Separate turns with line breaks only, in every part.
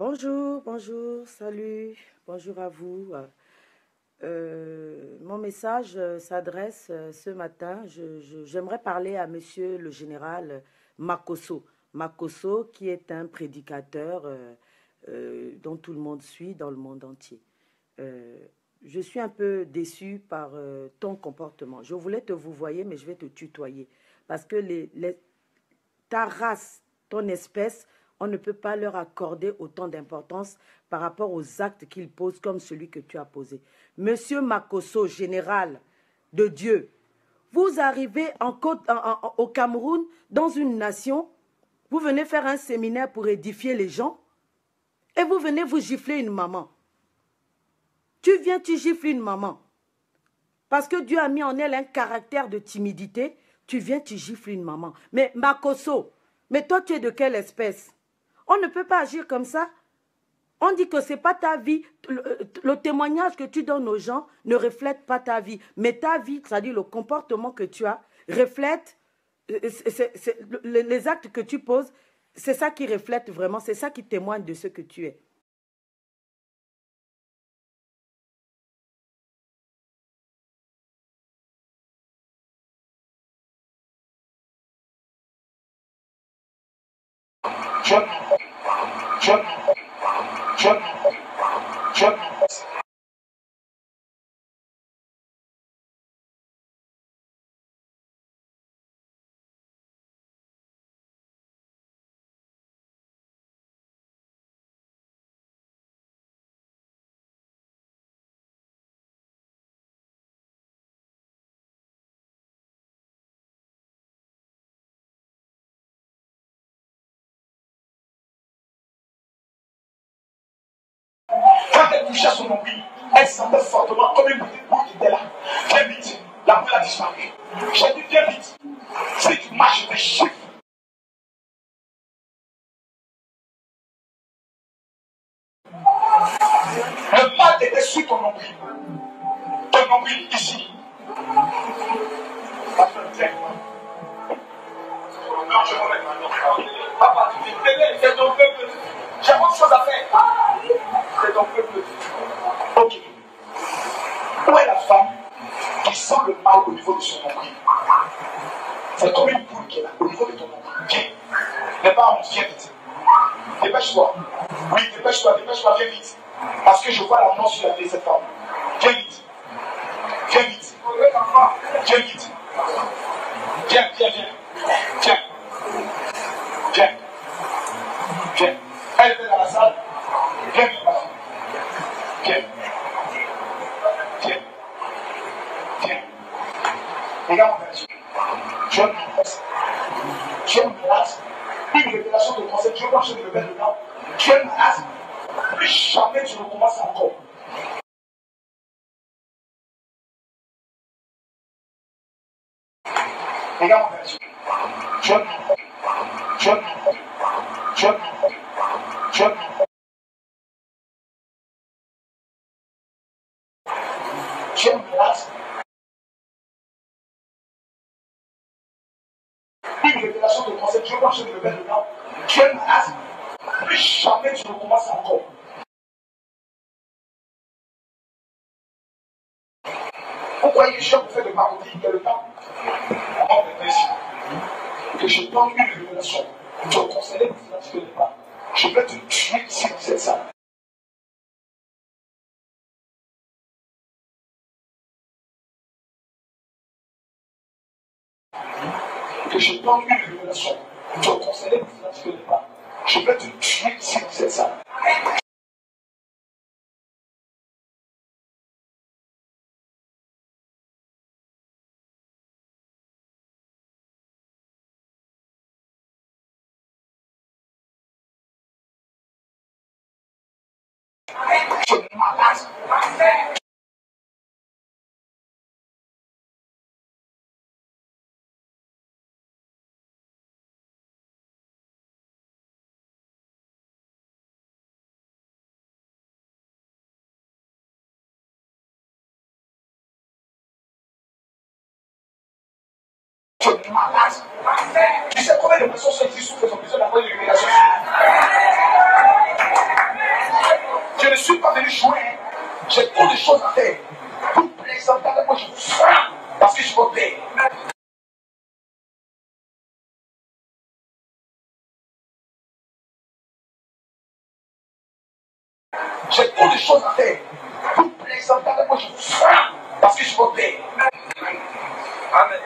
Bonjour, bonjour, salut, bonjour à vous. Mon message s'adresse ce matin. J'aimerais parler à monsieur le général Makosso. Makosso, qui est un prédicateur dont tout le monde suit dans le monde entier. Euh, je suis un peu déçue par ton comportement. Je voulais te vouvoyer, mais je vais te tutoyer. Parce que ta race, ton espèce, on ne peut pas leur accorder autant d'importance par rapport aux actes qu'ils posent comme celui que tu as posé. Monsieur Makosso, général de Dieu, vous arrivez au Cameroun, dans une nation, vous venez faire un séminaire pour édifier les gens et vous venez vous gifler une maman. Tu viens, tu gifles une maman. Parce que Dieu a mis en elle un caractère de timidité, tu viens, tu gifles une maman. Mais Makosso, mais toi tu es de quelle espèce? On ne peut pas agir comme ça. On dit que ce n'est pas ta vie. Le témoignage que tu donnes aux gens ne reflète pas ta vie. Mais ta vie, c'est-à-dire le comportement que tu as, reflète les actes que tu poses. C'est ça qui reflète vraiment, c'est ça qui témoigne de ce que tu es.
John, John, John, John. Quand elle touchait à son nombril, elle sentait fortement comme une petite boule qui était là. Viens vite, la boule a disparu. J'ai dit viens vite. Si tu marches, je te chiffre. Le mal était sur ton nombril. Ton nombril ici. Non, je m'en vais maintenant. Papa, tu dis, c'est ton peuple. J'ai autre chose à faire. C'est ton peuple. Ok. Où est la femme qui sent le mal au niveau de son nombril? C'est comme une boule qui est là, au niveau de ton nombril. Viens. Les parents, viens vite. Dépêche-toi. Oui, dépêche-toi, viens vite. Parce que je vois la mort sur la tête de cette femme. Viens vite. Viens vite. Viens vite. Viens. Viens. Viens. Viens. Elle était dans la salle. Viens vite, ma fille. Viens. Viens. Viens. Regarde mon Dieu. Tu as une grâce. Tu as une grâce. Une révélation de conseil. Tu veux marcher de le mettre dedans. Tu as une grâce. Plus jamais tu recommences encore. Regarde mon Dieu. Tu as une grâce. Tu as une grâce. Tu as une grâce. Tu as une grâce. Tu as une grâce. Une révélation de conseil. Tu veux marcher de le mettre dedans. Tu as une grâce. Plus jamais tu recommences encore. Vous croyez que je vous fais de parodie quel le temps? Comment vous ici? Que je donne une révélation. Tu as conseillé que tu ne connais pas. Je vais te tuer ici dans cette salle. Que je donne une révélation. Tu as conseillé que tu ne connais pas. Je vais te tuer ici dans cette salle. Tu es malade. Tu es malade. Tu sais combien de personnes sont ici souffrent, ont besoin d'avoir une révélation. choses à faire. Vous plaisantez avec moi, je vous frappe parce que je suis votre père. J'ai trop de choses à faire. Vous plaisantez avec moi, je vous frappe parce que je suis votre père. Amen.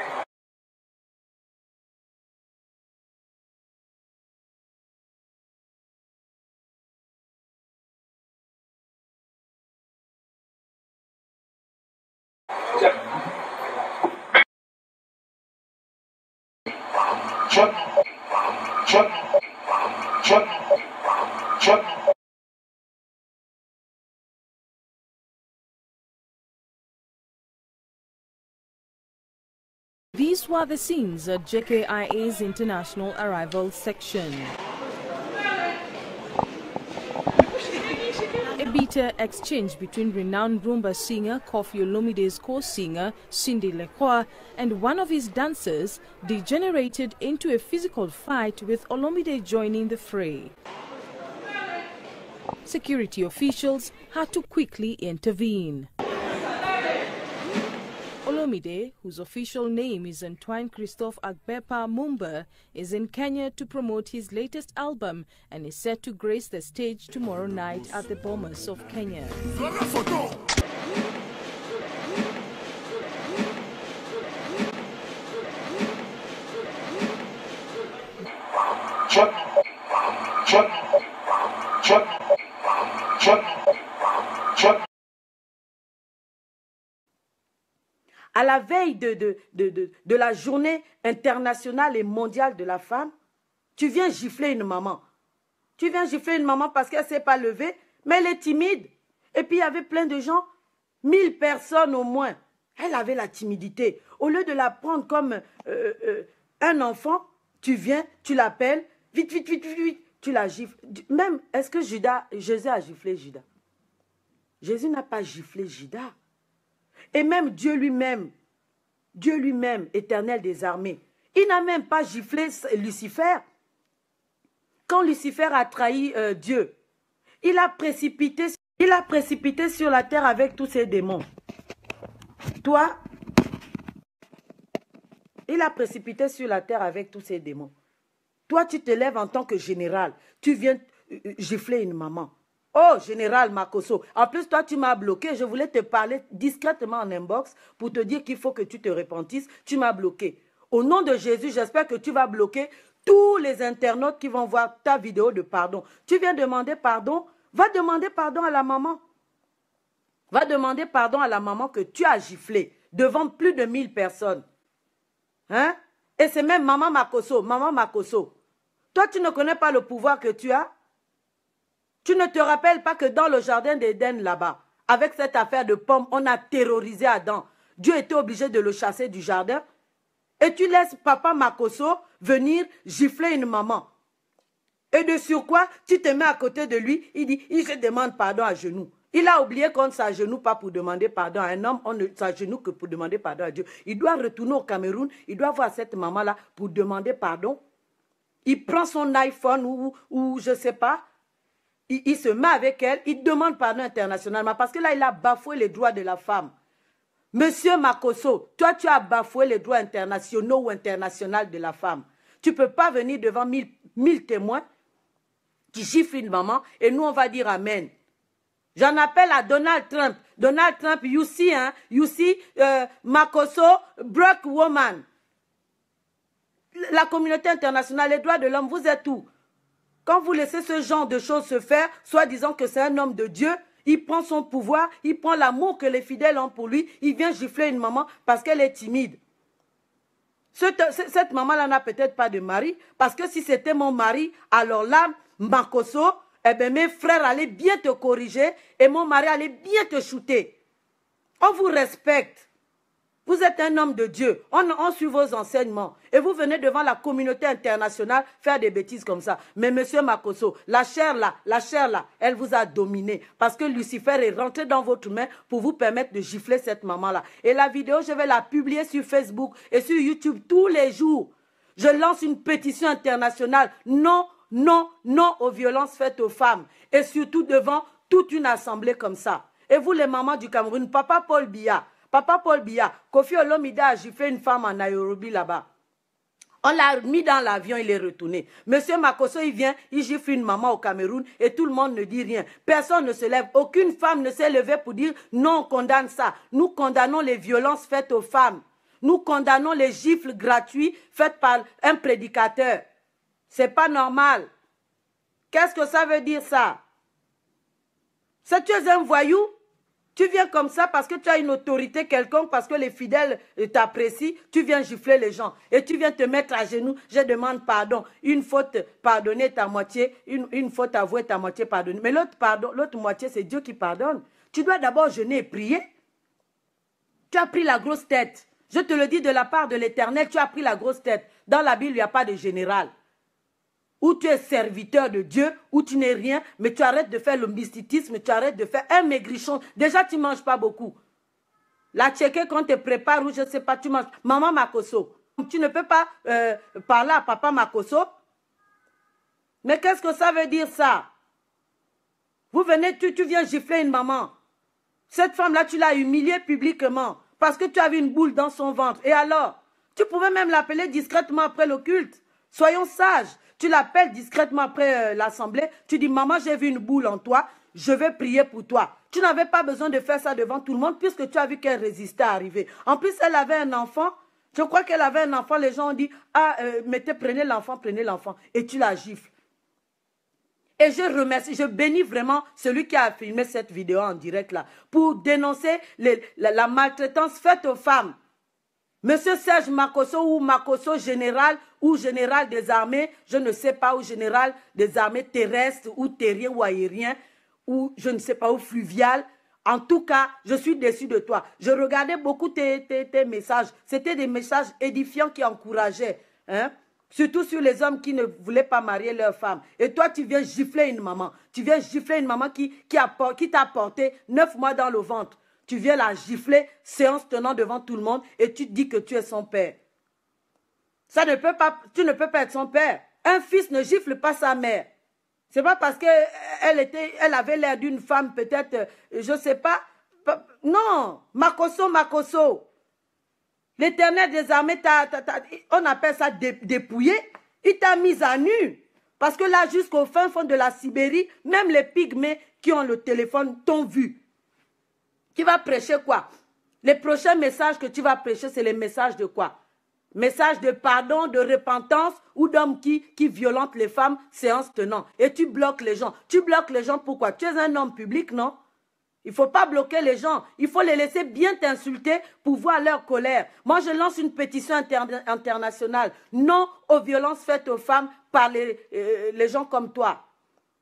These were the scenes at JKIA's International Arrival section. A bitter exchange between renowned Rumba singer Koffi Olomide's co-singer Cindy Lekwa and one of his dancers degenerated into a physical fight, with Olomide joining the fray. Security officials had to quickly intervene. Olomide, whose official name is Antoine Christophe Agbepa Mumba, is in Kenya to promote his latest album and is set to grace the stage tomorrow night at the Bomas of Kenya.
À la veille de la journée internationale et mondiale de la femme, tu viens gifler une maman. Tu viens gifler une maman parce qu'elle ne s'est pas levée, mais elle est timide. Et puis il y avait plein de gens, 1000 personnes au moins. Elle avait la timidité. Au lieu de la prendre comme un enfant, tu viens, tu l'appelles, vite, vite, vite, vite, vite, tu la gifles. Même, est-ce que Jésus a giflé Judas? Jésus n'a pas giflé Judas. Et même Dieu lui-même, éternel des armées, il n'a même pas giflé Lucifer. Quand Lucifer a trahi Dieu, il a précipité sur la terre avec tous ses démons. Toi, il a précipité sur la terre avec tous ses démons. Toi, tu te lèves en tant que général. Tu viens gifler une maman. Oh, général Makosso. En plus, toi, tu m'as bloqué. Je voulais te parler discrètement en inbox pour te dire qu'il faut que tu te repentisses. Tu m'as bloqué. Au nom de Jésus, j'espère que tu vas bloquer tous les internautes qui vont voir ta vidéo de pardon. Tu viens demander pardon. Va demander pardon à la maman. Va demander pardon à la maman que tu as giflé devant plus de 1000 personnes. Hein? Et c'est même maman Makosso. Maman Makosso. Toi, tu ne connais pas le pouvoir que tu as? Tu ne te rappelles pas que dans le jardin d'Éden là-bas, avec cette affaire de pommes, on a terrorisé Adam. Dieu était obligé de le chasser du jardin. Et tu laisses papa Makosso venir gifler une maman. Et de surcroît, tu te mets à côté de lui, il dit, il se demande pardon à genoux. Il a oublié qu'on ne s'agenouille pas pour demander pardon à un homme, on ne s'agenouille que pour demander pardon à Dieu. Il doit retourner au Cameroun, il doit voir cette maman-là pour demander pardon. Il prend son iPhone ou je ne sais pas, il se met avec elle, il demande pardon internationalement parce que là, il a bafoué les droits de la femme. Monsieur Makosso, toi, tu as bafoué les droits internationaux ou internationaux de la femme. Tu ne peux pas venir devant 1000 témoins qui giflent une maman et nous, on va dire Amen. J'en appelle à Donald Trump. Donald Trump, you see, Makosso, broke woman. La communauté internationale, les droits de l'homme, vous êtes où? Quand vous laissez ce genre de choses se faire, soit disant que c'est un homme de Dieu, il prend son pouvoir, il prend l'amour que les fidèles ont pour lui, il vient gifler une maman parce qu'elle est timide. Cette maman-là n'a peut-être pas de mari, parce que si c'était mon mari, alors là, Makosso, eh bien, mes frères allaient bien te corriger et mon mari allait bien te shooter. On vous respecte. Vous êtes un homme de Dieu. On suit vos enseignements. Et vous venez devant la communauté internationale faire des bêtises comme ça. Mais monsieur Makosso, la chair là, elle vous a dominé. Parce que Lucifer est rentré dans votre main pour vous permettre de gifler cette maman-là. Et la vidéo, je vais la publier sur Facebook et sur YouTube tous les jours. Je lance une pétition internationale. Non, non, non aux violences faites aux femmes. Et surtout devant toute une assemblée comme ça. Et vous, les mamans du Cameroun, Papa Paul Biya, Kofi Olomide a giflé une femme en Nairobi là-bas. On l'a mis dans l'avion, il est retourné. Monsieur Makosso, il vient, il gifle une maman au Cameroun et tout le monde ne dit rien. Personne ne se lève. Aucune femme ne s'est levée pour dire non, on condamne ça. Nous condamnons les violences faites aux femmes. Nous condamnons les gifles gratuits faites par un prédicateur. C'est pas normal. Qu'est-ce que ça veut dire ça? Si tu es un voyou, tu viens comme ça parce que tu as une autorité quelconque, parce que les fidèles t'apprécient, tu viens gifler les gens et tu viens te mettre à genoux. Je demande pardon. Une faute pardonnée ta moitié, une faute avouée ta moitié pardonnée. Mais l'autre moitié, c'est Dieu qui pardonne. Tu dois d'abord jeûner et prier. Tu as pris la grosse tête. Je te le dis de la part de l'Éternel, tu as pris la grosse tête. Dans la Bible, il n'y a pas de général. Où tu es serviteur de Dieu, où tu n'es rien, mais tu arrêtes de faire le mysticisme, tu arrêtes de faire un maigrichon. Déjà, tu ne manges pas beaucoup. La tchéké, quand tu te prépares, ou je ne sais pas, tu manges. Maman Makosso, tu ne peux pas parler à papa Makosso. Mais qu'est-ce que ça veut dire ça? Vous venez, tu viens gifler une maman. Cette femme-là, tu l'as humiliée publiquement parce que tu avais une boule dans son ventre. Et alors, tu pouvais même l'appeler discrètement après le culte. Soyons sages. Tu l'appelles discrètement après l'assemblée. Tu dis, maman, j'ai vu une boule en toi. Je vais prier pour toi. Tu n'avais pas besoin de faire ça devant tout le monde puisque tu as vu qu'elle résistait à arriver. En plus, elle avait un enfant. Je crois qu'elle avait un enfant. Les gens ont dit, ah, prenez l'enfant, prenez l'enfant. Et tu la gifles. Et je remercie, je bénis vraiment celui qui a filmé cette vidéo en direct là pour dénoncer la maltraitance faite aux femmes. Monsieur Serge Makosso ou Makosso général ou général des armées, je ne sais pas, ou général des armées terrestres ou terriens ou aériens ou je ne sais pas, ou fluvial. En tout cas, je suis déçu de toi. Je regardais beaucoup tes messages. C'était des messages édifiants qui encourageaient. Hein? Surtout sur les hommes qui ne voulaient pas marier leurs femmes. Et toi, tu viens gifler une maman. Tu viens gifler une maman qui t'a porté 9 mois dans le ventre. Tu viens la gifler, séance tenant devant tout le monde, et tu te dis que tu es son père. Ça ne peut pas, tu ne peux pas être son père. Un fils ne gifle pas sa mère. C'est pas parce qu'elle avait l'air d'une femme peut-être, je ne sais pas. Non, Makosso. L'Éternel des armées, on appelle ça dépouillé. Il t'a mis à nu. Parce que là, jusqu'au fin fond de la Sibérie, même les pygmées qui ont le téléphone t'ont vu. Tu vas prêcher quoi? Les prochains messages que tu vas prêcher, c'est les messages de quoi? Messages de pardon, de repentance ou d'hommes qui violentent les femmes, séance tenant. Et tu bloques les gens. Tu bloques les gens pourquoi? Tu es un homme public, non? Il ne faut pas bloquer les gens. Il faut les laisser bien t'insulter pour voir leur colère. Moi, je lance une pétition internationale. Non aux violences faites aux femmes par les gens comme toi.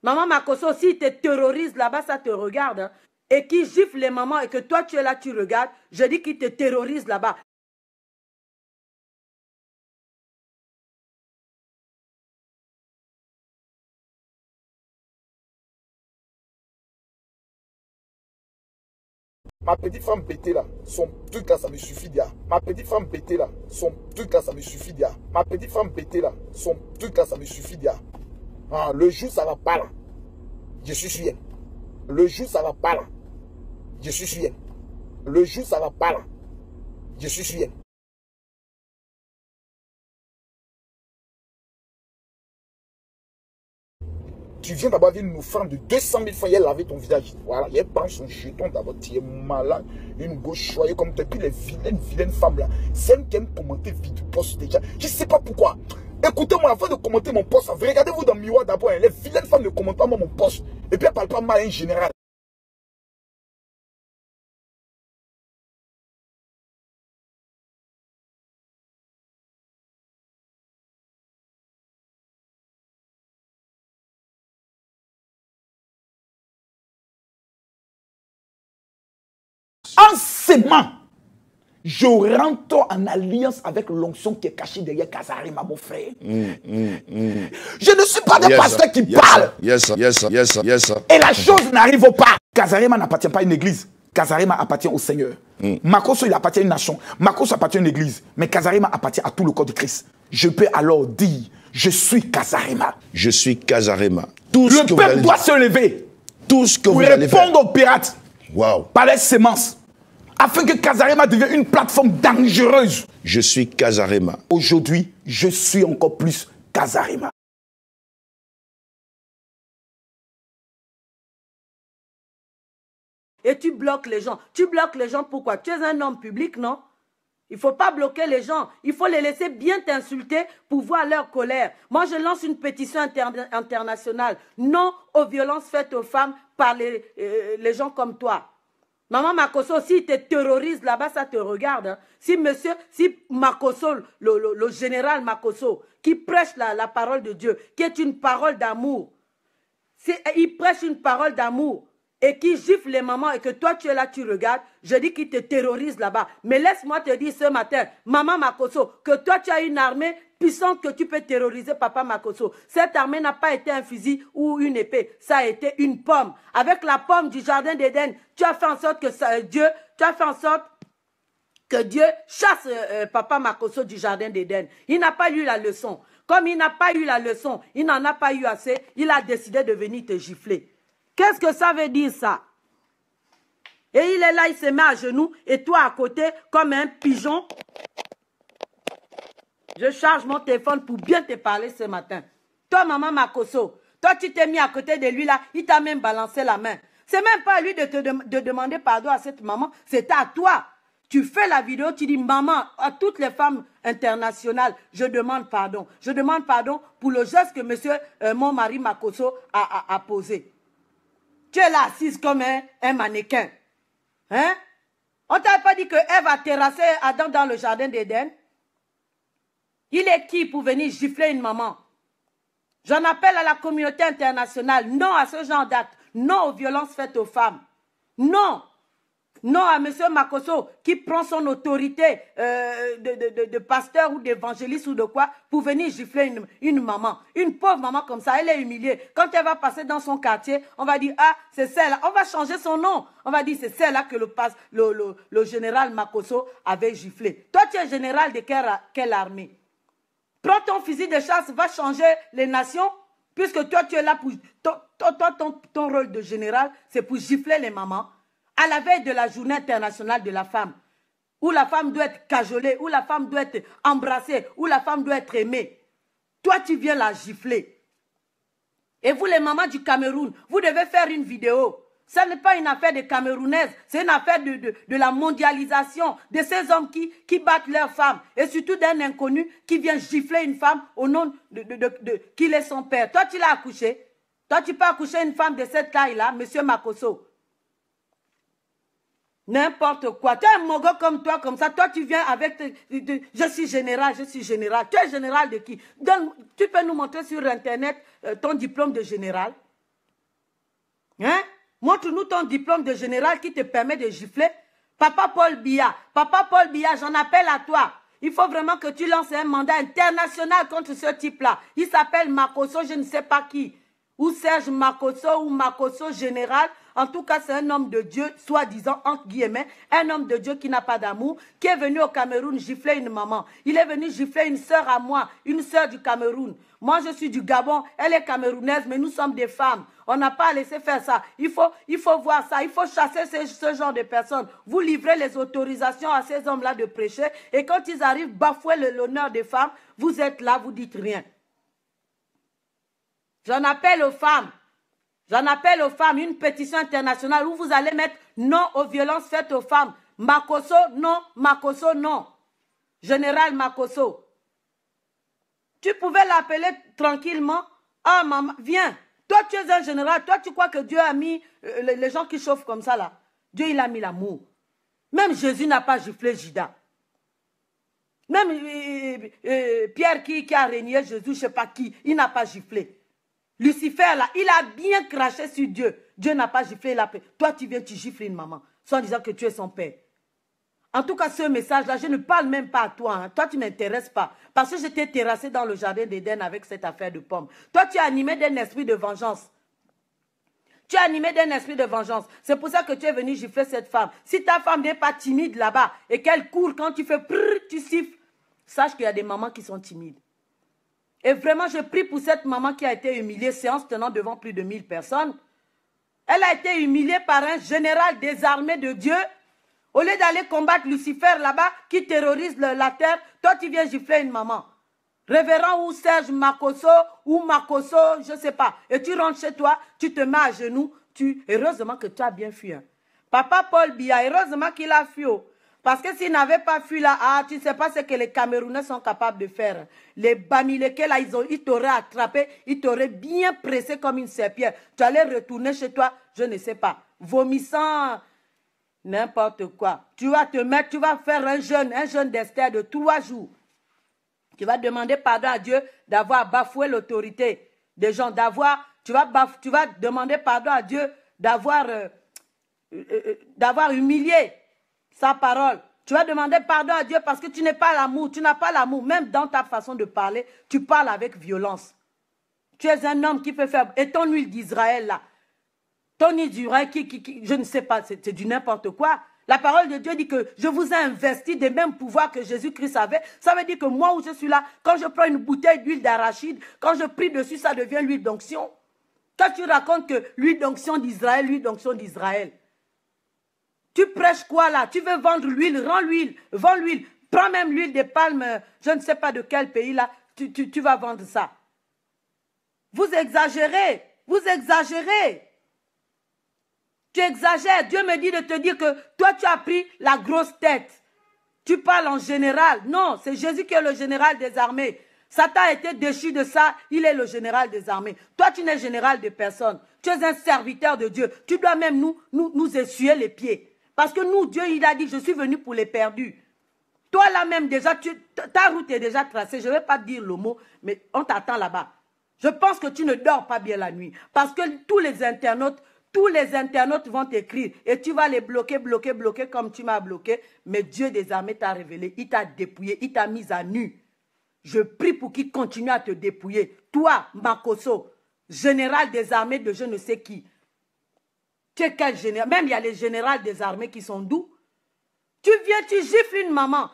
Maman Makosso, si te terrorise là-bas, ça te regarde. Hein. Et qui gifle les mamans et que toi, tu es là, tu regardes. Je dis qu'il te terrorise là-bas.
Ma petite femme pétée là, son truc là, ça me suffit déjà. Ma petite femme pétée là, son truc là, ça me suffit déjà. Ma petite femme pétée là, son truc là, ça me suffit déjà. Ah, le jour ça va pas là, je suis sur elle. Le jour ça va pas là, je suis sur elle. Le jour ça va pas là, je suis sur elle. Tu viens d'abord d'une offrande de 200 000 francs, elle lavé ton visage. Voilà, elle prend son jeton d'abord, tu es malade, une gauche choyée comme toi. Puis les vilaines femmes là, celles qui aiment commenter vidéo post déjà. Je ne sais pas pourquoi. Écoutez-moi, avant de commenter mon post, regardez-vous dans le miroir d'abord. Les vilaines femmes ne commentent pas mon post. Et puis elles ne parlent pas mal en général. En s'aimant, je rentre en alliance avec l'onction qui est cachée derrière Kazarima, mon frère. Je ne suis pas des pasteurs qui parlent. Et la chose n'arrive pas. Kazarima n'appartient pas à une église. Kazarima appartient au Seigneur. Makosso, il appartient à une nation. Makosso appartient à une église. Mais Kazarima appartient à tout le corps de Christ. Je peux alors dire, je suis Kazarima.
Je suis Kazarima.
Le peuple doit se lever.
Tout ce que vous allez faire.
Répondre aux pirates.
Wow.
par les semences, afin que Kazarema devienne une plateforme dangereuse.
Je suis Kazarema.
Aujourd'hui, je suis encore plus Kazarema.
Et tu bloques les gens. Tu bloques les gens pourquoi? Tu es un homme public, non? Il ne faut pas bloquer les gens. Il faut les laisser bien t'insulter pour voir leur colère. Moi, je lance une pétition internationale. Non aux violences faites aux femmes par les gens comme toi. Maman Makosso, s'il te terrorise là-bas, ça te regarde. Hein. Si Makosso, le général Makosso, qui prêche la parole de Dieu, qui est une parole d'amour, il prêche une parole d'amour, et qui gifle les mamans et que toi tu es là, tu regardes, je dis qu'il te terrorise là-bas. Mais laisse-moi te dire ce matin, maman Makosso, que toi tu as une armée puissante que tu peux terroriser papa Makosso. Cette armée n'a pas été un fusil ou une épée, ça a été une pomme. Avec la pomme du jardin d'Éden, tu as fait en sorte que Dieu chasse papa Makosso du jardin d'Éden. Il n'a pas eu la leçon. Comme il n'a pas eu la leçon, il n'en a pas eu assez, il a décidé de venir te gifler. Qu'est-ce que ça veut dire ça? Et il est là, il se met à genoux, et toi à côté, comme un pigeon. Je charge mon téléphone pour bien te parler ce matin. Toi, maman Makosso, toi tu t'es mis à côté de lui là, il t'a même balancé la main. C'est même pas à lui de demander pardon à cette maman, c'est à toi. Tu fais la vidéo, tu dis, maman, à toutes les femmes internationales, je demande pardon. Je demande pardon pour le geste que mon mari Makosso a posé. Tu es là assise comme un mannequin. Hein? On ne t'a pas dit que Ève a terrassé Adam dans le jardin d'Éden? Il est qui pour venir gifler une maman? J'en appelle à la communauté internationale. Non à ce genre d'actes. Non aux violences faites aux femmes. Non. Non à M. Makosso qui prend son autorité de pasteur ou d'évangéliste ou de quoi pour venir gifler une maman. Une pauvre maman comme ça, elle est humiliée. Quand elle va passer dans son quartier, on va dire, ah, c'est celle-là. On va changer son nom. On va dire, c'est celle-là que le général Makosso avait giflé. Toi, tu es général de quelle armée? Prends ton fusil de chasse, va changer les nations, puisque toi, tu es là pour... Ton rôle de général, c'est pour gifler les mamans. À la veille de la journée internationale de la femme, où la femme doit être cajolée, où la femme doit être embrassée, où la femme doit être aimée. Toi, tu viens la gifler. Et vous, les mamans du Cameroun, vous devez faire une vidéo. Ça n'est pas une affaire de Camerounaise, c'est une affaire de la mondialisation, de ces hommes qui battent leurs femmes, et surtout d'un inconnu qui vient gifler une femme au nom qu'il est son père. Toi, tu l'as accouché. Toi, tu peux accoucher une femme de cette taille-là, monsieur Makosso. N'importe quoi. Tu es un mogo comme toi, comme ça. Toi, tu viens avec... je suis général, je suis général. Tu es général de qui? Tu peux nous montrer sur Internet ton diplôme de général? Hein? Montre-nous ton diplôme de général qui te permet de gifler. Papa Paul Biya, j'en appelle à toi. Il faut vraiment que tu lances un mandat international contre ce type-là. Il s'appelle Makosso, je ne sais pas qui. Ou Serge Makosso, ou Makosso général. En tout cas, c'est un homme de Dieu, soi-disant, entre guillemets, un homme de Dieu qui n'a pas d'amour, qui est venu au Cameroun gifler une maman. Il est venu gifler une sœur à moi, une sœur du Cameroun. Moi, je suis du Gabon, elle est camerounaise, mais nous sommes des femmes. On n'a pas laissé faire ça. Il faut voir ça, il faut chasser ce genre de personnes. Vous livrez les autorisations à ces hommes-là de prêcher, et quand ils arrivent bafouer l'honneur des femmes, vous êtes là, vous dites rien. J'en appelle aux femmes. J'en appelle aux femmes, une pétition internationale où vous allez mettre non aux violences faites aux femmes. Makosso, non. Makosso, non. Général Makosso. Tu pouvais l'appeler tranquillement. Ah, maman, viens. Toi, tu es un général. Toi, tu crois que Dieu a mis les gens qui chauffent comme ça, là. Dieu, il a mis l'amour. Même Jésus n'a pas giflé Judas. Même Pierre qui a régné Jésus, je ne sais pas qui, il n'a pas giflé. Lucifer, là, il a bien craché sur Dieu. Dieu n'a pas giflé la paix. Toi, tu viens, tu gifles une maman, sans disant que tu es son père. En tout cas, ce message-là, je ne parle même pas à toi. Hein. Toi, tu ne m'intéresses pas. Parce que je t'ai terrassé dans le jardin d'Éden avec cette affaire de pomme. Toi, tu es animé d'un esprit de vengeance. Tu es animé d'un esprit de vengeance. C'est pour ça que tu es venu gifler cette femme. Si ta femme n'est pas timide là-bas et qu'elle court quand tu fais prrr, tu siffles, sache qu'il y a des mamans qui sont timides. Et vraiment, je prie pour cette maman qui a été humiliée, séance tenant devant plus de 1000 personnes. Elle a été humiliée par un général des armées de Dieu. Au lieu d'aller combattre Lucifer là-bas, qui terrorise la terre, toi tu viens gifler une maman. Révérend ou Serge Makosso, ou Makosso, je ne sais pas. Et tu rentres chez toi, tu te mets à genoux. Heureusement que tu as bien fui. Hein. Papa Paul Biya, heureusement qu'il a fui. Parce que s'il n'avait pas fui là, tu ne sais pas ce que les Camerounais sont capables de faire. Les Bamileke là, ils t'auraient attrapé, ils t'auraient bien pressé comme une serpillère. Tu allais retourner chez toi, je ne sais pas, vomissant n'importe quoi. Tu vas te mettre, tu vas faire un jeûne d'Esther de 3 jours. Tu vas demander pardon à Dieu d'avoir bafoué l'autorité des gens, tu vas demander pardon à Dieu d'avoir humilié sa parole. Tu vas demander pardon à Dieu parce que tu n'es pas l'amour, tu n'as pas l'amour. Même dans ta façon de parler, tu parles avec violence. Tu es un homme qui peut faire... Et ton huile d'Israël là, ton huile d'Israël je ne sais pas, c'est du n'importe quoi. La parole de Dieu dit que je vous ai investi des mêmes pouvoirs que Jésus-Christ avait. Ça veut dire que moi où je suis là, quand je prends une bouteille d'huile d'arachide, quand je prie dessus, ça devient l'huile d'onction. Quand tu racontes que l'huile d'onction d'Israël, l'huile d'onction d'Israël, tu prêches quoi là? Tu veux vendre l'huile, rends l'huile, vends l'huile. Prends même l'huile de palme, je ne sais pas de quel pays là, tu vas vendre ça. Vous exagérez, vous exagérez. Tu exagères. Dieu me dit de te dire que toi tu as pris la grosse tête. Tu parles en général. Non, c'est Jésus qui est le général des armées. Satan a été déchu de ça, il est le général des armées. Toi tu n'es général de personne. Tu es un serviteur de Dieu. Tu dois même nous essuyer les pieds. Parce que nous, Dieu, il a dit, je suis venu pour les perdus. Toi, là même, déjà, ta route est déjà tracée. Je ne vais pas te dire le mot, mais on t'attend là-bas. Je pense que tu ne dors pas bien la nuit. Parce que tous les internautes vont t'écrire. Et tu vas les bloquer comme tu m'as bloqué. Mais Dieu des armées t'a révélé. Il t'a dépouillé, il t'a mis à nu. Je prie pour qu'il continue à te dépouiller. Toi, Makosso, général des armées de je ne sais qui. Tu es quel général? Même il y a les généraux des armées qui sont doux. Tu viens, tu gifles une maman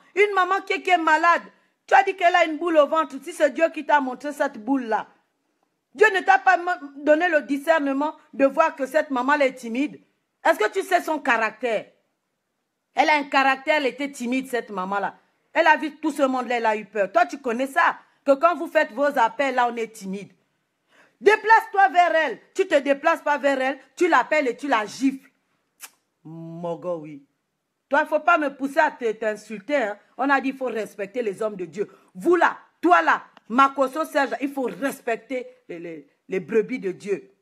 qui est malade. Tu as dit qu'elle a une boule au ventre. Si c'est Dieu qui t'a montré cette boule-là, Dieu ne t'a pas donné le discernement de voir que cette maman elle est timide. Est-ce que tu sais son caractère? Elle a un caractère, elle était timide cette maman-là. Elle a vu tout ce monde-là, elle a eu peur. Toi tu connais ça, que quand vous faites vos appels, là on est timide. Déplace-toi vers elle. Tu ne te déplaces pas vers elle, tu l'appelles et tu la gifles. Mogo, oui. Toi, il ne faut pas me pousser à t'insulter. Hein. On a dit qu'il faut respecter les hommes de Dieu. Vous là, toi là, Makosso Serge, il faut respecter les brebis de Dieu.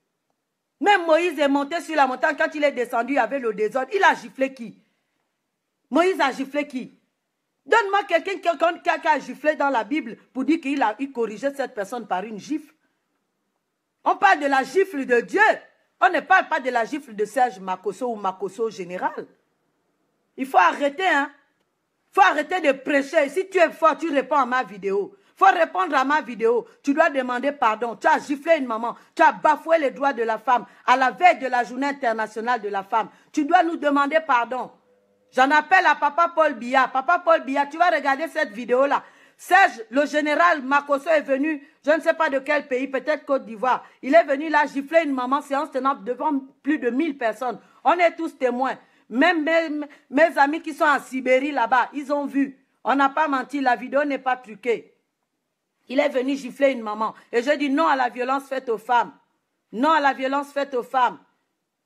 Même Moïse est monté sur la montagne. Quand il est descendu, il y avait le désordre. Il a giflé qui? Moïse a giflé qui? Donne-moi quelqu'un qui a giflé dans la Bible pour dire qu'il corrigeait cette personne par une gifle. On parle de la gifle de Dieu. On ne parle pas de la gifle de Serge Makosso ou Makosso général. Il faut arrêter, hein. Il faut arrêter de prêcher. Si tu es fort, tu réponds à ma vidéo. Il faut répondre à ma vidéo. Tu dois demander pardon. Tu as giflé une maman. Tu as bafoué les droits de la femme à la veille de la journée internationale de la femme. Tu dois nous demander pardon. J'en appelle à Papa Paul Biya. Papa Paul Biya, tu vas regarder cette vidéo-là. Serge, le général Makosso est venu, je ne sais pas de quel pays, peut-être Côte d'Ivoire. Il est venu là gifler une maman séance tenante devant plus de 1000 personnes. On est tous témoins. Même mes amis qui sont en Sibérie là-bas, ils ont vu. On n'a pas menti, la vidéo n'est pas truquée. Il est venu gifler une maman. Et je dis non à la violence faite aux femmes. Non à la violence faite aux femmes.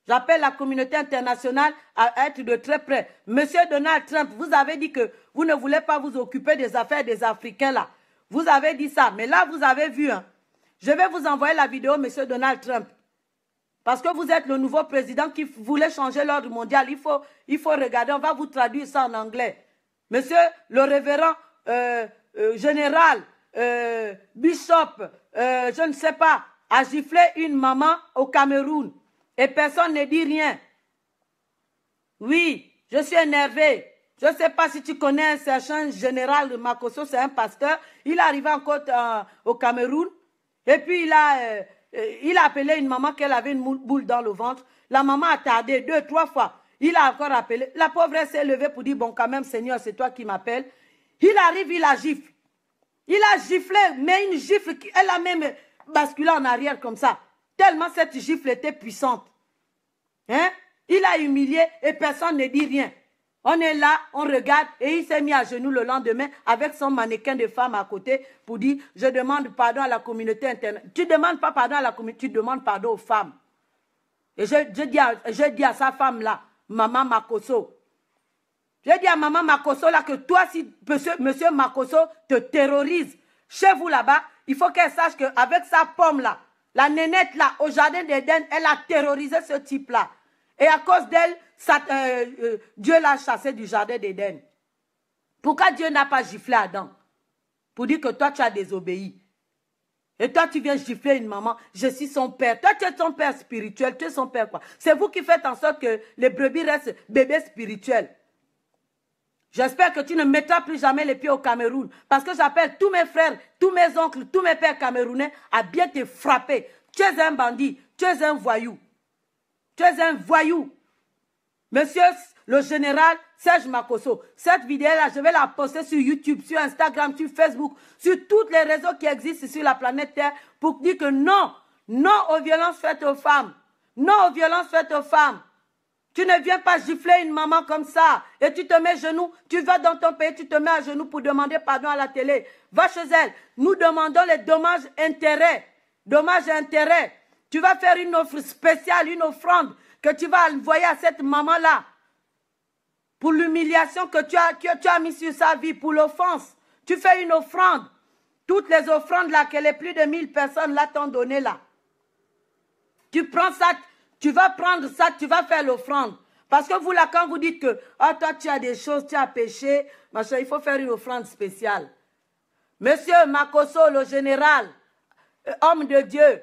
J'appelle la communauté internationale à être de très près. Monsieur Donald Trump, vous avez dit que vous ne voulez pas vous occuper des affaires des Africains là. Vous avez dit ça. Mais là, vous avez vu. Hein. Je vais vous envoyer la vidéo, monsieur Donald Trump. Parce que vous êtes le nouveau président qui voulait changer l'ordre mondial. Il faut regarder. On va vous traduire ça en anglais. Monsieur le révérend général, bishop, je ne sais pas, a giflé une maman au Cameroun. Et personne ne dit rien. Oui, je suis énervé. Je ne sais pas si tu connais un certain général de Makosso, c'est un pasteur. Il est arrivé en côte au Cameroun. Et puis il a appelé une maman qu'elle avait une boule dans le ventre. La maman a tardé 2, 3 fois. Il a encore appelé. La pauvre s'est levée pour dire, bon quand même Seigneur, c'est toi qui m'appelles. Il arrive, il la gifle. Il a giflé, mais une gifle, elle a même basculé en arrière comme ça. Tellement cette gifle était puissante. Hein? Il a humilié et personne ne dit rien. On est là, on regarde et il s'est mis à genoux le lendemain avec son mannequin de femme à côté pour dire « Je demande pardon à la communauté internationale. » Tu ne demandes pas pardon à la communauté, tu demandes pardon aux femmes. Et je dis à sa femme-là, Maman Makosso, je dis à Maman Makosso là que toi, si monsieur Makosso te terrorise chez vous là-bas, il faut qu'elle sache qu'avec sa pomme là, la nénette là, au jardin d'Éden, elle a terrorisé ce type-là. Et à cause d'elle, Dieu l'a chassé du jardin d'Éden. Pourquoi Dieu n'a pas giflé Adam? Pour dire que toi, tu as désobéi. Et toi, tu viens gifler une maman. Je suis son père. Toi, tu es son père spirituel. Tu es son père quoi? C'est vous qui faites en sorte que les brebis restent bébés spirituels. J'espère que tu ne mettras plus jamais les pieds au Cameroun. Parce que j'appelle tous mes frères, tous mes oncles, tous mes pères camerounais à bien te frapper. Tu es un bandit. Tu es un voyou. Tu es un voyou. Monsieur le général Serge Makosso, cette vidéo-là, je vais la poster sur YouTube, sur Instagram, sur Facebook, sur tous les réseaux qui existent sur la planète Terre pour dire que non, non aux violences faites aux femmes. Non aux violences faites aux femmes. Tu ne viens pas gifler une maman comme ça et tu te mets à genoux. Tu vas dans ton pays, tu te mets à genoux pour demander pardon à la télé. Va chez elle. Nous demandons les dommages-intérêts. Dommages-intérêts. Tu vas faire une offre spéciale, une offrande que tu vas envoyer à cette maman-là pour l'humiliation que tu as mis sur sa vie, pour l'offense. Tu fais une offrande. Toutes les offrandes là, que les plus de 1000 personnes là t'ont donné là. Tu prends ça, tu vas prendre ça, tu vas faire l'offrande. Parce que vous là, quand vous dites que toi tu as des choses, tu as péché, machin, il faut faire une offrande spéciale. Monsieur Makosso, le général, homme de Dieu,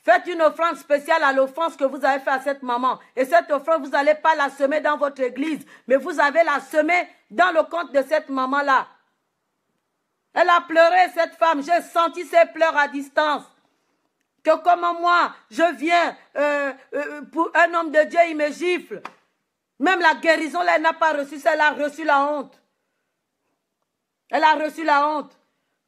faites une offrande spéciale à l'offense que vous avez fait à cette maman. Et cette offrande, vous n'allez pas la semer dans votre église, mais vous avez la semer dans le compte de cette maman-là. Elle a pleuré, cette femme. J'ai senti ses pleurs à distance. Que comme moi, je viens, pour un homme de Dieu, il me gifle. Même la guérison, là, elle n'a pas reçu ça, elle a reçu la honte. Elle a reçu la honte.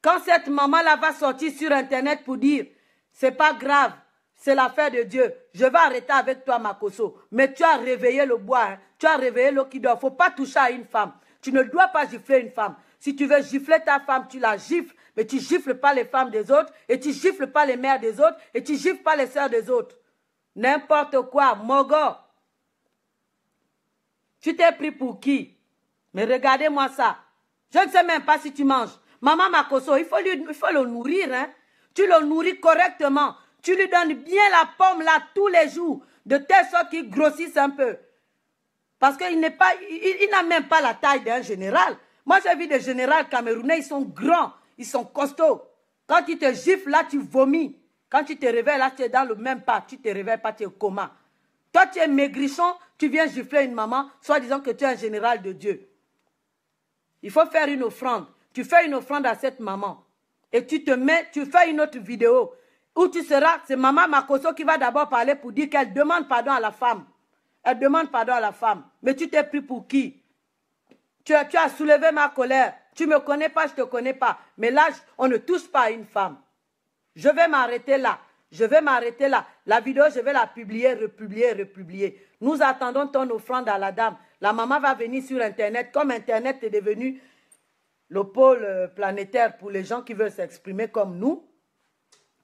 Quand cette maman-là va sortir sur Internet pour dire, c'est pas grave, c'est l'affaire de Dieu. Je vais arrêter avec toi, Makosso. Mais tu as réveillé le bois, hein. Tu as réveillé l'eau qui dort. Il ne faut pas toucher à une femme. Tu ne dois pas gifler une femme. Si tu veux gifler ta femme, tu la gifles, mais tu ne gifles pas les femmes des autres, et tu ne gifles pas les mères des autres, et tu ne gifles pas les sœurs des autres. N'importe quoi, Mogo. Tu t'es pris pour qui? Mais regardez-moi ça. Je ne sais même pas si tu manges. Maman Makosso, il faut le nourrir, hein. Tu le nourris correctement. Tu lui donnes bien la pomme là tous les jours, de telle sorte qu'il grossisse un peu. Parce qu'il n'a même pas la taille d'un général. Moi, j'ai vu des généraux camerounais, ils sont grands, ils sont costauds. Quand ils te giflent, là, tu vomis. Quand tu te réveilles, là, tu es dans le même pas. Tu ne te réveilles pas, tu es au coma. Toi, tu es maigrichon, tu viens gifler une maman, soit disant que tu es un général de Dieu. Il faut faire une offrande. Tu fais une offrande à cette maman. Et tu fais une autre vidéo où tu seras, c'est Maman Makosso qui va d'abord parler pour dire qu'elle demande pardon à la femme. Elle demande pardon à la femme. Mais tu t'es pris pour qui? Tu as soulevé ma colère. Tu ne me connais pas, je ne te connais pas. Mais là, on ne touche pas à une femme. Je vais m'arrêter là. Je vais m'arrêter là. La vidéo, je vais la publier, republier. Nous attendons ton offrande à la dame. La maman va venir sur Internet. Comme Internet est devenu le pôle planétaire pour les gens qui veulent s'exprimer comme nous,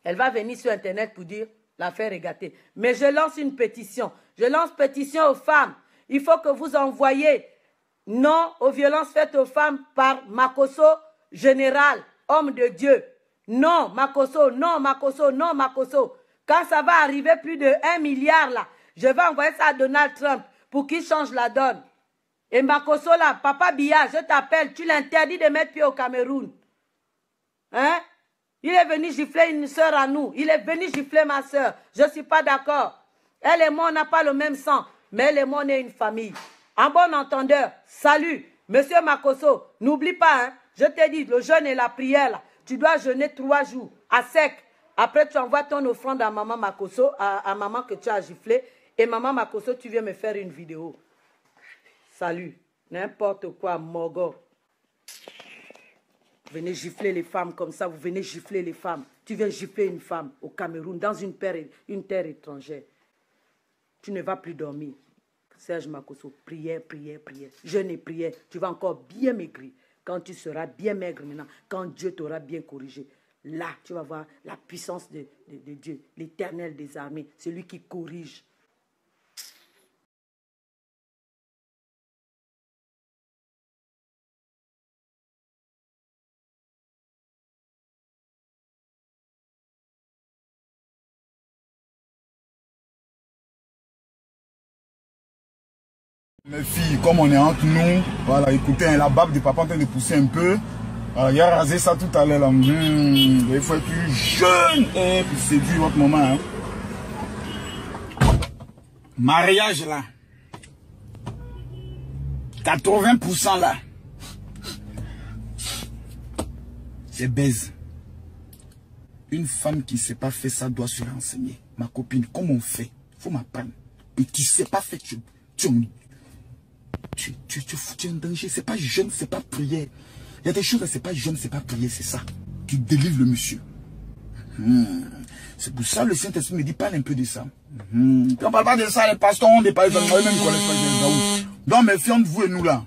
elle va venir sur Internet pour dire l'affaire est gâtée. Mais je lance une pétition. Je lance pétition aux femmes. Il faut que vous envoyiez non aux violences faites aux femmes par Makosso, général, homme de Dieu. Non, Makosso, non, Makosso, non, Makosso. Quand ça va arriver plus de 1 milliard là, je vais envoyer ça à Donald Trump pour qu'il change la donne. Et Makosso là, Papa Biya, je t'appelle, tu l'interdis de mettre pied au Cameroun. Hein? Il est venu gifler une soeur à nous. Il est venu gifler ma soeur. Je ne suis pas d'accord. Elle et moi, on n'a pas le même sang. Mais elle et moi, on est une famille. En bon entendeur, salut, Monsieur Makosso. N'oublie pas, hein, je t'ai dit, le jeûne et la prière, là, tu dois jeûner 3 jours, à sec. Après, tu envoies ton offrande à Maman Makosso, à maman que tu as giflé. Et Maman Makosso, tu viens me faire une vidéo. Salut. N'importe quoi, Mogo. Vous venez gifler les femmes comme ça, vous venez gifler les femmes. Tu viens gifler une femme au Cameroun, dans une terre étrangère. tu ne vas plus dormir. Serge Makosso, prière, prière, prière. Jeûne et prière, tu vas encore bien maigrir. Quand tu seras bien maigre maintenant, quand Dieu t'aura bien corrigé, là, tu vas voir la puissance de Dieu, l'Éternel des armées, celui qui corrige.
Mes filles, comme on est entre nous, voilà, écoutez, la barbe de papa est en train de pousser un peu. Voilà, il a rasé ça tout à l'heure. Il faut être plus jeune et puis séduire votre maman. Hein. Mariage là. 80% là. C'est baise. Une femme qui ne s'est pas fait ça doit se renseigner. Ma copine, comment on fait? Il faut m'apprendre. Et tu ne sais pas faire, tu es en danger. C'est pas jeune, c'est pas prière. Il y a des choses, c'est pas jeune, c'est pas prière, c'est ça. Tu délivres le monsieur. C'est pour ça que le Saint-Esprit me dit, parle un peu de ça. On parle pas de ça, les pasteurs, on n'est pas les gens, eux-mêmes ne connaissent pas les gens. Donc mes filles, entre vous et nous là,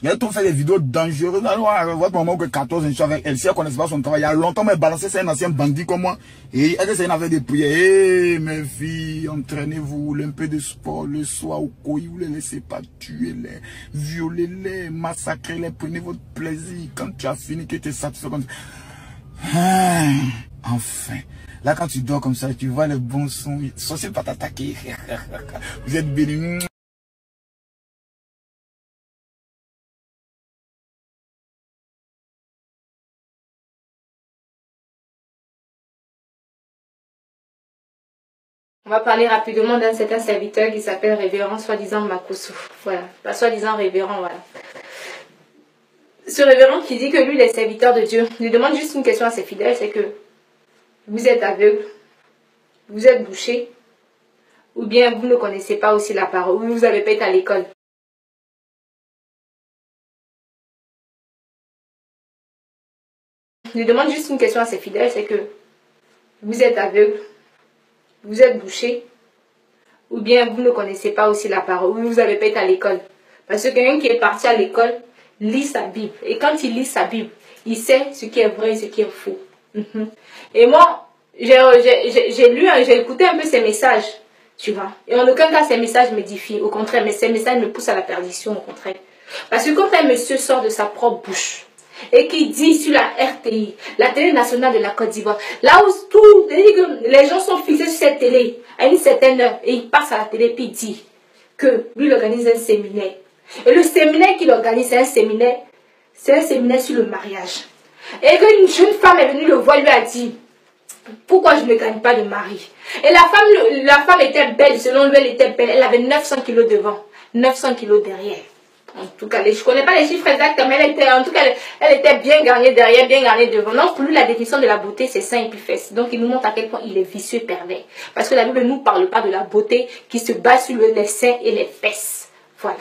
il y a tout fait des vidéos dangereuses. Alors, votre maman que 14 ans, je suis avec elle, si elle ne connaît pas son travail, il y a longtemps, mais balancé, c'est un ancien bandit comme moi. Et elle essaie d'en faire des prières. Hé, mes filles, entraînez-vous, un peu de sport, le soir au coï, vous ne les laissez pas tuer, les violer-les, massacrer-les, prenez votre plaisir. Quand tu as fini, que tu es satisfait comme ça. Enfin. Là, quand tu dors comme ça, tu vois les bons sons, sorcier pas t'attaquer. Vous êtes bénis.
On va parler rapidement d'un certain serviteur qui s'appelle révérend soi-disant Makosso. Voilà, pas soi-disant révérend, voilà. Ce révérend qui dit que lui, il est serviteur de Dieu, lui demande juste une question à ses fidèles, c'est que vous êtes aveugle, vous êtes bouché, ou bien vous ne connaissez pas aussi la parole, ou vous n'avez pas été à l'école. Il lui demande juste une question à ses fidèles, c'est que vous êtes aveugle, vous êtes bouché, ou bien vous ne connaissez pas aussi la parole, ou vous n'avez pas été à l'école. Parce que quelqu'un qui est parti à l'école lit sa Bible. Et quand il lit sa Bible, il sait ce qui est vrai et ce qui est faux. Et moi, j'ai lu, j'ai écouté un peu ces messages, tu vois. Et en aucun cas, ces messages m'édifient. Au contraire, mais ces messages me poussent à la perdition, au contraire. Parce que quand un monsieur sort de sa propre bouche, et qui dit sur la RTI, la télé nationale de la Côte d'Ivoire, là où les gens sont fixés sur cette télé à une certaine heure, et il passe à la télé et il dit que lui il organise un séminaire. Et le séminaire qu'il organise, c'est un séminaire sur le mariage. Et qu'une jeune femme est venue le voir, lui a dit, pourquoi je ne gagne pas de mari? Et la femme était belle, selon lui elle était belle, elle avait 900 kilos devant, 900 kilos derrière. En tout cas, je ne connais pas les chiffres exacts, mais elle était bien garnie derrière, bien garnie devant. Donc, pour lui, la définition de la beauté, c'est seins et puis fesses. Donc, il nous montre à quel point il est vicieux et pervers. Parce que la Bible ne nous parle pas de la beauté qui se base sur les seins et les fesses. Voilà.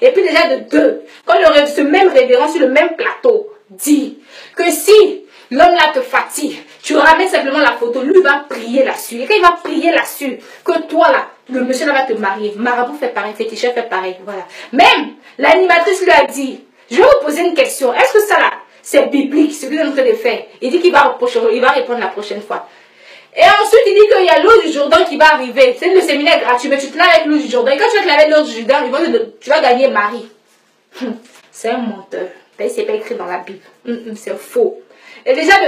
Et puis déjà de deux, quand ce même révérend sur le même plateau dit que si l'homme là te fatigue, tu ramènes simplement la photo, lui va prier là-dessus. Et quand il va prier là-dessus, que toi là, le monsieur là va te marier. Marabout fait pareil, féticheur fait pareil. Voilà. Même l'animatrice lui a dit, je vais vous poser une question. Est-ce que ça là, c'est biblique, ce que vous êtes en train de faire? Il dit qu'il va répondre la prochaine fois. Et ensuite, il dit qu'il y a l'eau du Jourdain qui va arriver. C'est le séminaire gratuit, mais tu te laves avec l'eau du Jourdain. Et quand tu vas te laver avec l'eau du Jourdain, tu vas gagner mari. C'est un menteur. C'est pas écrit dans la Bible. C'est faux. Et déjà de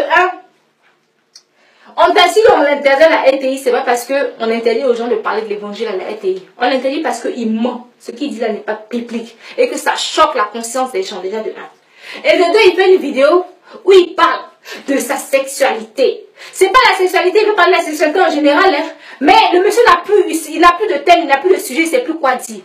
1, si on interdit la RTI, c'est pas parce qu'on interdit aux gens de parler de l'évangile à la RTI. On l'interdit parce qu'il ment. Ce qu'il dit là n'est pas biblique. Et que ça choque la conscience des gens, déjà de 1. Et de 2, il fait une vidéo où il parle de sa sexualité. C'est pas la sexualité, il veut parler de la sexualité en général, hein. Mais le monsieur n'a plus de thème, il n'a plus de sujet, il ne sait plus quoi dire.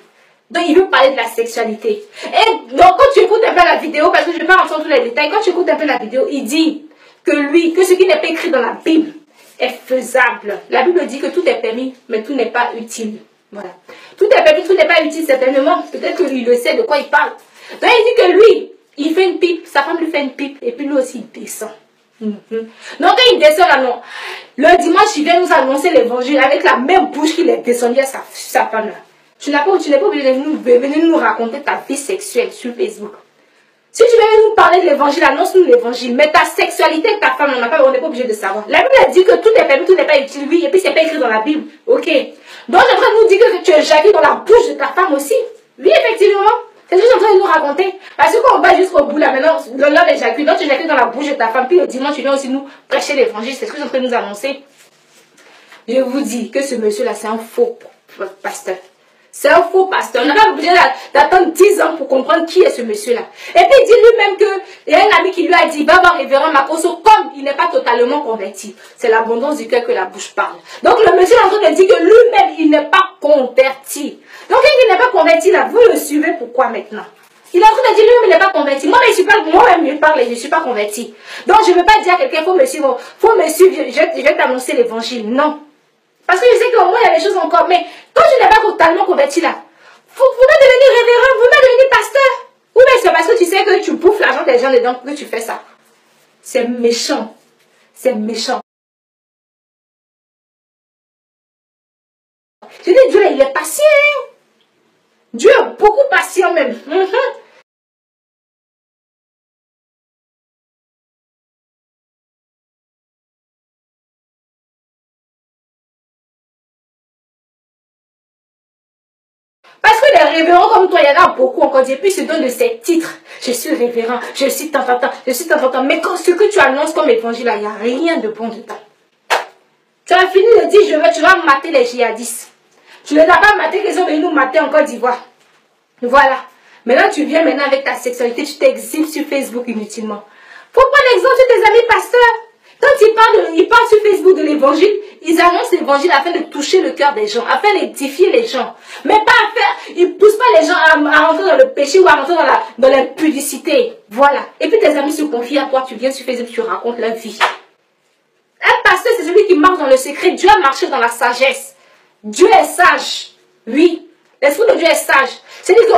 Donc il veut parler de la sexualité. Et donc quand tu écoutes un peu la vidéo, parce que je ne vais pas rentrer dans tous les détails, quand tu écoutes un peu la vidéo, il dit que ce qui n'est pas écrit dans la Bible est faisable. La Bible dit que tout est permis, mais tout n'est pas utile. Voilà. Tout est permis, tout n'est pas utile, certainement. Peut-être qu'il le sait de quoi il parle. Donc il dit que lui, il fait une pipe, sa femme lui fait une pipe, et puis lui aussi il descend. Donc quand il descend là, non. Le dimanche, il vient nous annoncer l'évangile avec la même bouche qu'il est descendu à sa femme là. Tu n'es pas obligé de venir nous raconter ta vie sexuelle sur Facebook. Si tu veux nous parler de l'évangile, annonce-nous l'évangile. Mais ta sexualité avec ta femme, on n'est pas obligé de savoir. La Bible a dit que tout est permis, tout n'est pas utile. Oui, et puis c'est pas écrit dans la Bible. Ok. Donc, tu es en train de nous dire que tu éjacules dans la bouche de ta femme aussi. Oui, effectivement. C'est ce que tu es en train de nous raconter. Parce que quand on va jusqu'au bout là, maintenant, l'homme éjacule. Donc, tu éjacules dans la bouche de ta femme. Puis le dimanche, tu viens aussi nous prêcher l'évangile. C'est ce que tu es en train de nous annoncer. Je vous dis que ce monsieur-là, c'est un faux pasteur. C'est un faux pasteur. On n'a pas obligé d'attendre 10 ans pour comprendre qui est ce monsieur-là. Et puis il dit lui-même qu'il y a un ami qui lui a dit, va voir révérend Makosso, comme il n'est pas totalement converti. C'est l'abondance du cœur que la bouche parle. Donc le monsieur est en train de dire que lui-même, il n'est pas converti. Donc il n'est pas converti là, vous le suivez pourquoi maintenant? Il est en train de dire lui-même, il n'est pas converti. Moi-même, je parle et je ne suis pas converti. Donc je ne veux pas dire à quelqu'un, faut me suivre, je vais t'annoncer l'évangile. Non. Parce que je sais qu'au moins, il y a des choses encore. Mais quand tu n'es pas totalement converti là, vous pouvez devenir révérend, vous pouvez devenir pasteur. Ou bien c'est parce que tu sais que tu bouffes l'argent des gens dedans que tu fais ça. C'est méchant. C'est méchant. Je dis, Dieu, il est patient. Dieu est beaucoup patient même. Parce que les révérends comme toi, il y en a beaucoup encore. Et puis, ils se donnent de ces titres. Je suis révérend, je suis tant. Mais quand ce que tu annonces comme évangile, il n'y a rien de bon dedans. Tu as fini de dire, tu vas mater les djihadistes. Tu ne les as pas matés, qu'ils sont venus nous mater en Côte d'Ivoire. Voilà. Maintenant, tu viens maintenant avec ta sexualité, tu t'exhibes sur Facebook inutilement. Faut prendre l'exemple de tes amis pasteurs. Quand ils parlent sur Facebook de l'évangile, ils annoncent l'évangile afin de toucher le cœur des gens, afin d'édifier les gens. Mais pas à faire, ils ne poussent pas les gens à rentrer dans le péché ou à rentrer dans l'impudicité. Voilà. Et puis tes amis se confient à toi, tu viens sur Facebook, tu racontes leur vie. Un pasteur, c'est celui qui marche dans le secret. Dieu a marché dans la sagesse. Dieu est sage. Oui. L'esprit de Dieu est sage. C'est-à-dire que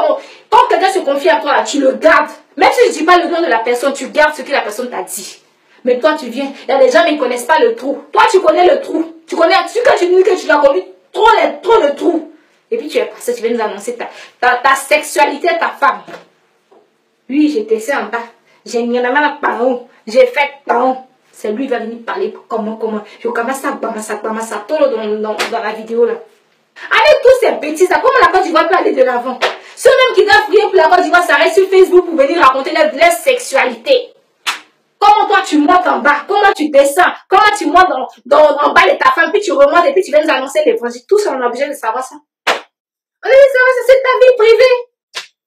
quand quelqu'un se confie à toi, là, tu le gardes. Même si je ne dis pas le nom de la personne, tu gardes ce que la personne t'a dit. Mais toi, tu viens. Il y a des gens qui ne connaissent pas le trou. Toi, tu connais le trou. Tu connais, quand tu dis que tu l'as connu, trop le trou. Et puis tu es passé, tu viens nous annoncer ta sexualité, ta femme. Oui, j'étais ça en bas. J'ai mis la main par où. J'ai fait tant. C'est lui qui va venir parler comment. Je commence à tout dans la vidéo là. Avec tous ces bêtises là, comment la Côte d'Ivoire peut aller de l'avant? Ceux-mêmes qui doivent prier pour la Côte d'Ivoire s'arrêtent sur Facebook pour venir raconter leur sexualité. Comment toi tu montes en bas, comment tu descends, comment tu montes en bas de ta femme, puis tu remontes et puis tu viens nous annoncer l'évangile. Tout ça, on est obligé de savoir ça. On est obligé de savoir ça, c'est ta vie privée.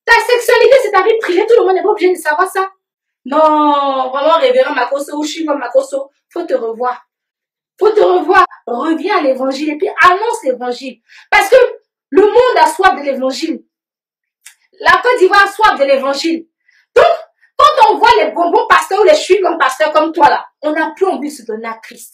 Ta sexualité, c'est ta vie privée, tout le monde n'est pas obligé de savoir ça. Non, vraiment, révérend Makosso, ou je suis comme Makosso, faut te revoir. Faut te revoir, reviens à l'évangile et puis annonce l'évangile. Parce que le monde a soif de l'évangile. La Côte d'Ivoire a soif de l'évangile. Donc, quand on voit les bonbons pasteurs ou les chuis comme pasteurs comme toi là, on n'a plus envie de se donner à Christ.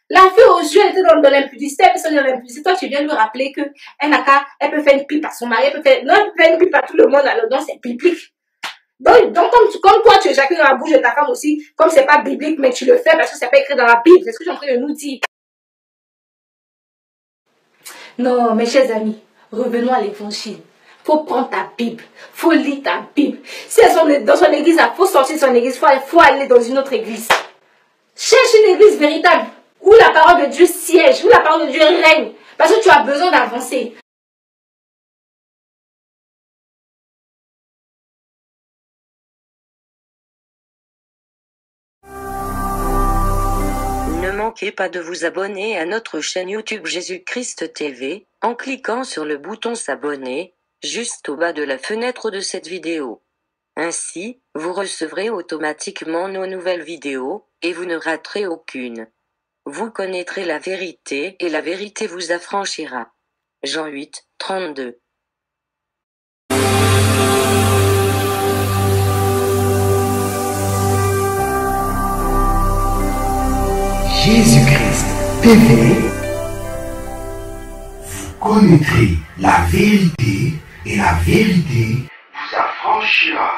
La fille aux yeux, elle était dans l'impudicité, elle était dans l'impudicité. Toi, tu viens lui rappeler que elle peut faire une pipe à son mari, elle peut faire une pipe à tout le monde, alors donc c'est biblique. Donc comme toi, tu éjacules dans la bouche de ta femme aussi, comme c'est pas biblique, mais tu le fais parce que c'est pas écrit dans la Bible. C'est ce que je suis en train de nous dire. Non, mes chers amis, revenons à l'évangile. Faut prendre ta Bible, faut lire ta Bible. Si elles sont dans son église, il faut sortir de son église, faut aller dans une autre église. Cherche une église véritable, où la parole de Dieu siège, où la parole de Dieu règne, parce que tu as besoin d'avancer.
Ne manquez pas de vous abonner à notre chaîne YouTube Jésus-Christ TV, en cliquant sur le bouton s'abonner, juste au bas de la fenêtre de cette vidéo. Ainsi, vous recevrez automatiquement nos nouvelles vidéos, et vous ne raterez aucune. Vous connaîtrez la vérité, et la vérité vous affranchira. Jean 8, 32.
Jésus-Christ TV, vous connaîtrez la vérité et la vérité vous affranchira.